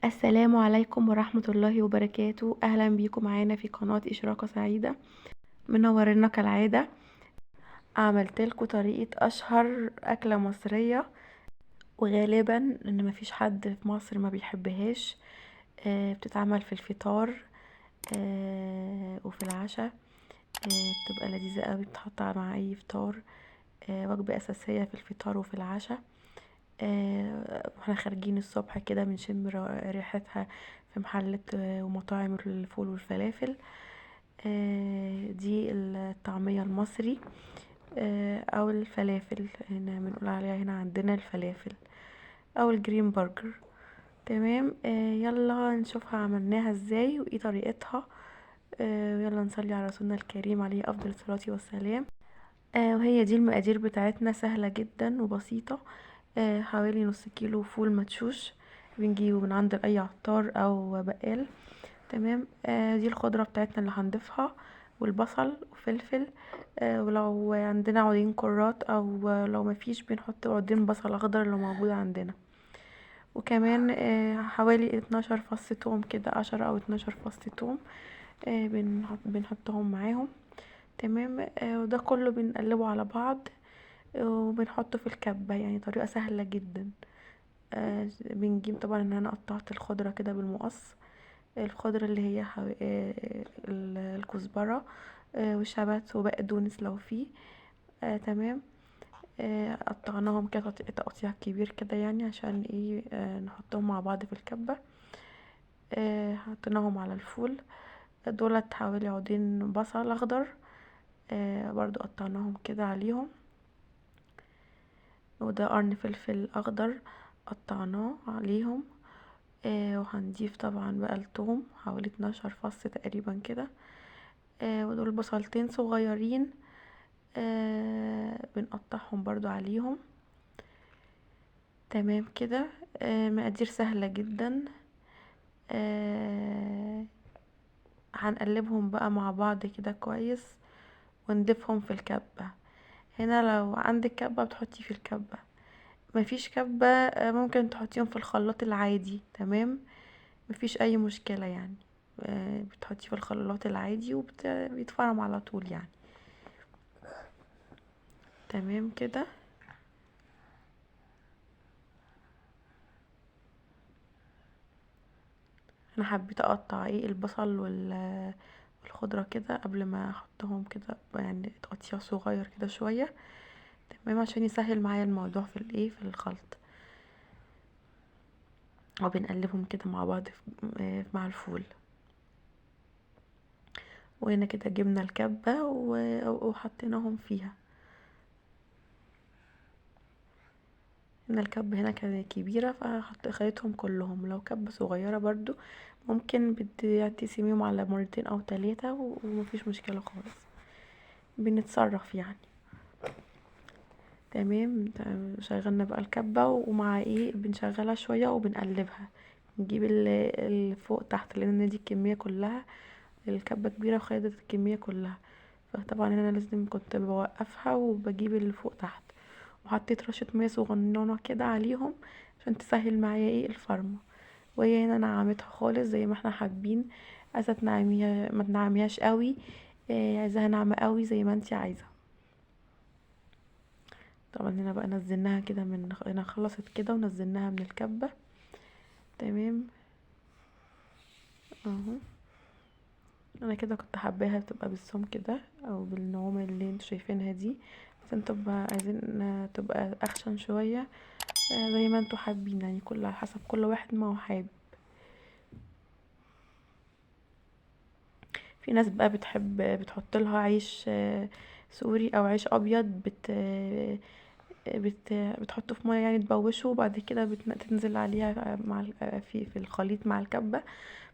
السلام عليكم ورحمة الله وبركاته. أهلا بيكم معانا في قناة إشراقة سعيدة. منورنا كالعادة. عملت لكم طريقة أشهر أكلة مصرية، وغالبا إن مفيش حد في مصر ما بيحبهاش. بتتعمل في الفطار وفي العشاء. بتبقى لذيذة قوي، بتحط مع أي فطار. وجبة أساسية في الفطار وفي العشاء. واحنا خارجين الصبح كده بنشم ريحتها في محلات ومطاعم الفول والفلافل. دي الطعمية المصري، او الفلافل، هنا بنقول عليها هنا عندنا الفلافل او الجرين برجر. تمام. يلا نشوفها عملناها ازاي وايه طريقتها. يلا نصلي على رسولنا الكريم عليه افضل الصلاة والسلام. وهي دي المقادير بتاعتنا، سهلة جدا وبسيطة. حوالي نص كيلو فول مدشوش، بنجيبه من عند اي عطار او بقال. تمام. دي الخضرة بتاعتنا اللي هنضيفها، والبصل وفلفل. ولو عندنا عودين كرات، او لو مفيش بنحط عودين بصل اخضر لو موجود عندنا. وكمان حوالي 12 فص توم كده، 10 او 12 فص توم. بنحطهم معاهم. تمام. وده كله بنقلبه على بعض، وبنحطه في الكبة. يعني طريقة سهلة جدا. بنجيب طبعا ان انا قطعت الخضرة كده بالمقص. الخضرة اللي هي الكزبرة، والشبت وبقدونس لو فيه. تمام. قطعناهم كده تقطيع كبير كده، يعني عشان ايه نحطهم مع بعض في الكبة. حطيناهم على الفول. دولت حوالي عودين بصل اخضر، برضو قطعناهم كده عليهم. وده قرن فلفل اخضر قطعناه عليهم. وهنضيف طبعا بقى الثوم حوالي 12 فص تقريبا كده. ودول بصلتين صغيرين، بنقطعهم برضو عليهم. تمام كده. مقادير سهلة جدا. آه هنقلبهم بقى مع بعض كده كويس، ونضيفهم في الكبة. هنا لو عندك كبة بتحطي في الكبة، مفيش كبة ممكن تحطيهم في الخلاط العادي. تمام. مفيش اي مشكلة يعني. بتحطي في الخلاط العادي وبيتفرم على طول يعني. تمام كده. انا حبيت اقطع البصل والخضرة كده قبل ما احطهم كده، يعني تقطيع صغير كده شوية. تمام، عشان يسهل معايا الموضوع في الخلط. وبنقلبهم كده مع بعض مع الفول. وهنا كده جبنا الكبة وحطيناهم فيها. هنا الكبة هنا كانت كبيرة خليتهم كلهم. لو كبة صغيرة برضو ممكن تقسميهم على مرتين او 3 ومفيش مشكلة خالص. بنتصرف يعني. تمام. شغلنا بقى الكبة، ومع بنشغلها شوية وبنقلبها. نجيب اللي فوق تحت، لان دي الكمية كلها. الكبة كبيرة وخدت الكمية كلها. فطبعا انا لازم كنت بوقفها وبجيب اللي فوق تحت. وحطيت رشة مية صغننة كده عليهم عشان تسهل معايا الفرمة. وهي هنا نعمتها خالص زي ما احنا حابين. عايزة تنعميها ما تنعميهاش قوي، عايزاها ناعمة قوي زي ما انتي عايزة. طبعا هنا بقى نزلناها كده هنا خلصت كده ونزلناها من الكبة. تمام. اهو. انا كده كنت حباها تبقى بالسمك كده او بالنعومة اللي انتوا شايفينها دي. بس انتوا تبقى عايزين تبقى اخشن شوية. زي ما انتوا حابين، يعني كل على حسب كل واحد ما هو حابب. في ناس بقى بتحط لها عيش سوري او عيش ابيض. بتحطه في ميه، يعني تبوشه، وبعد كده تنزل عليها مع في الخليط مع الكبه.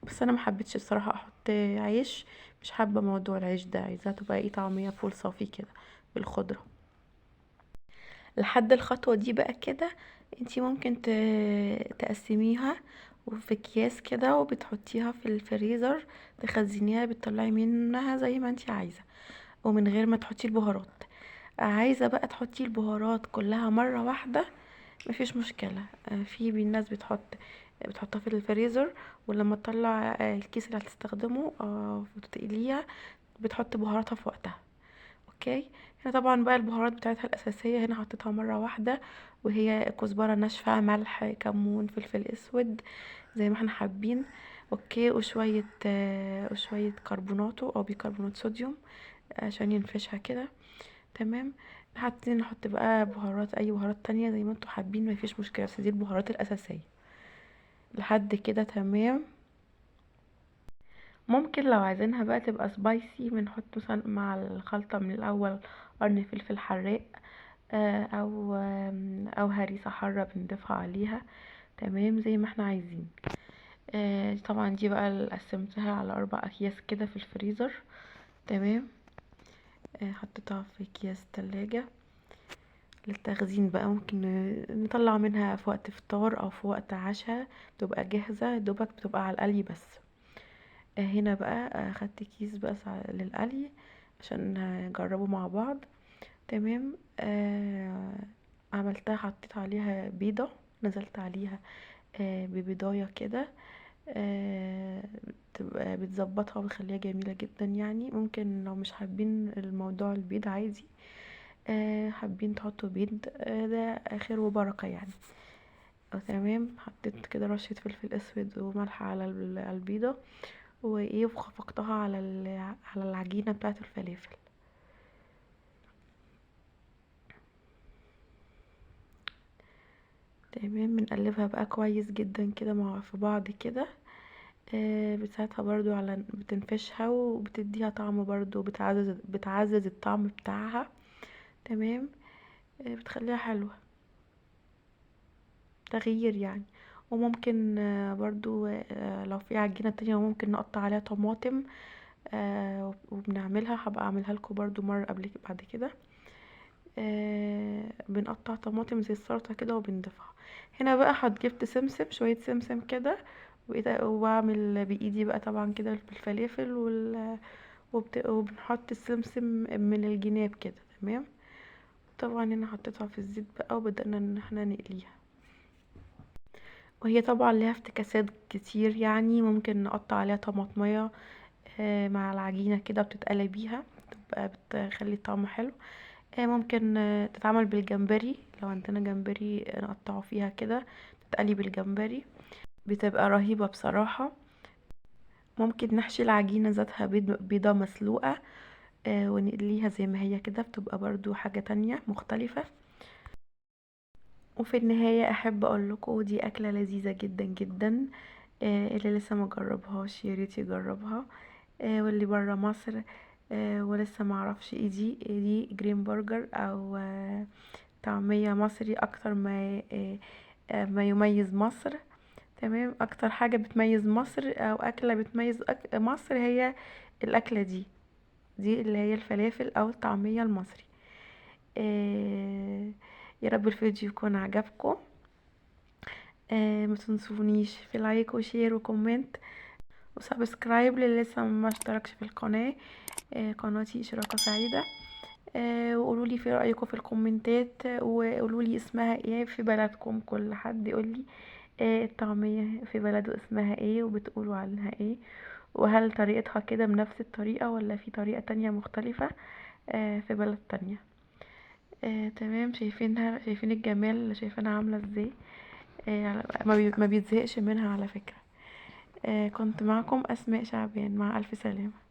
بس انا ما حبيتش الصراحه احط عيش. مش حابه موضوع العيش ده، عايزاها تبقى طعميه فول صافي كده بالخضره. لحد الخطوه دي بقى كده انتي ممكن تقسميها وفي اكياس كده، وبتحطيها في الفريزر. تخزنيها بتطلعي منها زي ما انتي عايزه، ومن غير ما تحطي البهارات. عايزه بقى تحطي البهارات كلها مره واحده، مفيش مشكله. في الناس بتحط بتحطها في الفريزر، ولما تطلع الكيس اللي هتستخدمه وتقليها بتحط بهاراتها في وقتها. اوكي. هنا طبعا بقى البهارات بتاعتها الاساسيه هنا حطيتها مره واحده، وهي كزبره ناشفه، ملح، كمون، فلفل اسود زي ما احنا حابين. اوكي. وشويه كربوناتو او بيكربونات صوديوم عشان ينفشها كده. تمام. نحط بقى بهارات، اي بهارات تانية زي ما انتوا حابين، مفيش مشكله، بس دي البهارات الاساسيه لحد كده. تمام. ممكن لو عايزينها بقى تبقى سبايسي بنحط مثلا مع الخلطة من الأول قرن فلفل حراق، أو هريسة حارة بنضيفها عليها. تمام زي ما احنا عايزين. طبعا دي بقى قسمتها على 4 أكياس كده في الفريزر. تمام. حطيتها في أكياس تلاجة للتخزين بقى، ممكن نطلع منها في وقت فطار أو في وقت عشاء، تبقى جاهزة دوبك، بتبقى على القلي بس. هنا بقى اخدت كيس بقى للقلي عشان نجربه مع بعض. تمام. عملتها، حطيت عليها بيضة، نزلت عليها ببيضاية كده. بتبقى بتظبطها وبتخليها جميلة جدا يعني. ممكن لو مش حابين الموضوع البيض عادي، حابين تحطوا بيض، ده خير وبركة يعني. تمام. حطيت كده رشة فلفل اسود وملح على البيضة، وايه، وخفقتها على العجينة بتاعة الفلافل. تمام. بنقلبها بقى كويس جدا كده مع في بعض كده. بتساعدها برضو على بتنفشها وبتديها طعم برضو، بتعزز الطعم بتاعها. تمام. بتخليها حلوة، تغيير يعني. وممكن برضو لو في عجينة تانية ممكن نقطع عليها طماطم، وبنعملها، هبقى اعملها لكم برضو مرة بعد كده. بنقطع طماطم زي السلطة كده وبنضيفها. هنا بقى جبت سمسم، شوية سمسم كده، وبعمل بإيدي بقى طبعا كده بالفلافل وبنحط السمسم من الجناب كده. تمام. طبعا هنا حطيتها في الزيت بقى وبدأنا ان احنا نقليها. وهي طبعا ليها افتكاسات كتير يعني. ممكن نقطع عليها طماطمية مع العجينة كده وبتتقلى بيها، بتبقى بتخلي الطعم حلو. ممكن تتعمل بالجمبري، لو عندنا جمبري نقطعه فيها كده، تتقلي بالجمبري، بتبقى رهيبة بصراحة. ممكن نحشي العجينة ذاتها بيضة مسلوقة ونقليها زي ما هي كده، بتبقى برضو حاجة تانية مختلفة. وفي النهاية احب اقول لكم دي اكلة لذيذة جدا جدا. اللي لسه ما جربهاش ياريت يجربها. واللي برا مصر ولسه ما عرفش إيه دي جرين برجر او طعمية مصري. اكتر ما يميز مصر. تمام. اكتر حاجة بتميز مصر او اكلة بتميز مصر هي الاكلة دي اللي هي الفلافل او الطعمية المصري. يا رب الفيديو يكون عجبكم. ما تنسونيش في لايك وشير وكومنت وسبسكرايب للي لسه ما اشتركش في القناة. قناتي إشراقة سعيدة. وقولوا لي في رأيكم في الكومنتات، وقولوا لي اسمها ايه في بلدكم. كل حد يقول لي الطعمية في بلده اسمها ايه وبتقولوا عنها ايه، وهل طريقتها كده بنفس الطريقة ولا في طريقة تانية مختلفة في بلد تانية. تمام. شايفين الجمال اللي شايفينها عاملة ازاي. ما بيتزهقش منها على فكرة. كنت معكم أسماء شعبان، مع ألف سلامة.